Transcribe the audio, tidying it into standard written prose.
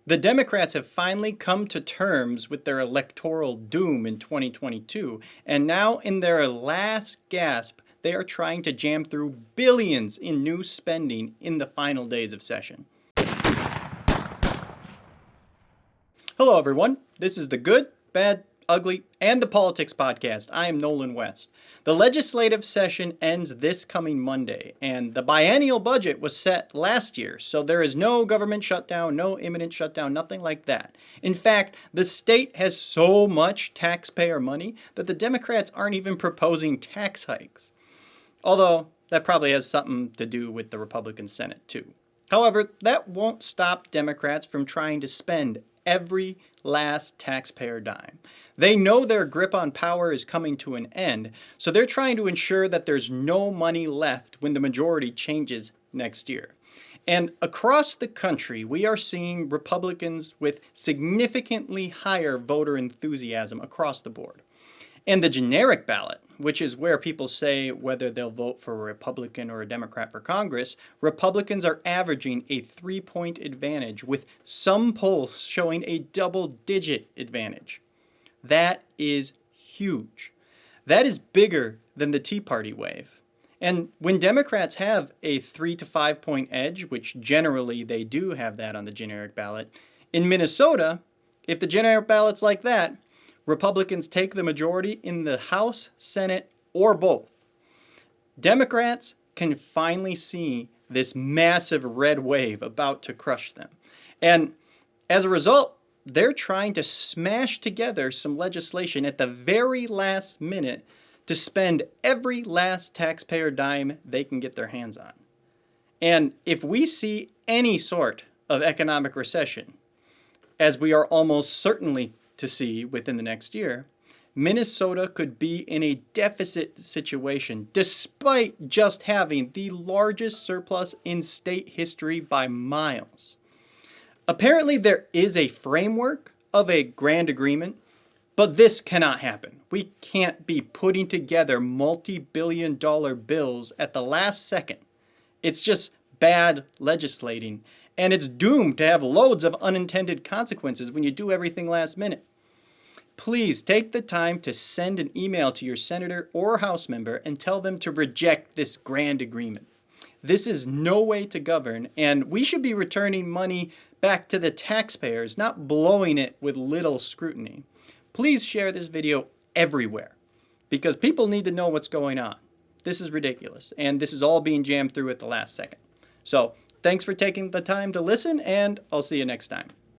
The Democrats have finally come to terms with their electoral doom in 2022, and now in their last gasp, they are trying to jam through billions in new spending in the final days of session. Hello everyone, this is the Good, Bad, Ugly, and the Politics Podcast. I am Nolan West. The legislative session ends this coming Monday, and the biennial budget was set last year, so there is no government shutdown, no imminent shutdown, nothing like that. In fact, the state has so much taxpayer money that the Democrats aren't even proposing tax hikes. Although, that probably has something to do with the Republican Senate too. However, that won't stop Democrats from trying to spend every last taxpayer dime. They know their grip on power is coming to an end, so they're trying to ensure that there's no money left when the majority changes next year. And across the country, we are seeing Republicans with significantly higher voter enthusiasm across the board. And the generic ballot, which is where people say whether they'll vote for a Republican or a Democrat for Congress, Republicans are averaging a 3-point advantage, with some polls showing a double-digit advantage. That is huge. That is bigger than the Tea Party wave. And when Democrats have a 3 to 5 point edge, which generally they do have that on the generic ballot, in Minnesota, if the generic ballot's like that, Republicans take the majority in the House, Senate, or both. Democrats can finally see this massive red wave about to crush them. And as a result, they're trying to smash together some legislation at the very last minute to spend every last taxpayer dime they can get their hands on. And if we see any sort of economic recession, as we are almost certainly to see within the next year, Minnesota could be in a deficit situation despite just having the largest surplus in state history by miles. Apparently there is a framework of a grand agreement, but this cannot happen. We can't be putting together multi-billion-dollar bills at the last second. It's just bad legislating, and it's doomed to have loads of unintended consequences when you do everything last minute. Please take the time to send an email to your senator or House member and tell them to reject this grand agreement. This is no way to govern, and we should be returning money back to the taxpayers, not blowing it with little scrutiny. Please share this video everywhere, because people need to know what's going on. This is ridiculous, and this is all being jammed through at the last second. So, thanks for taking the time to listen, and I'll see you next time.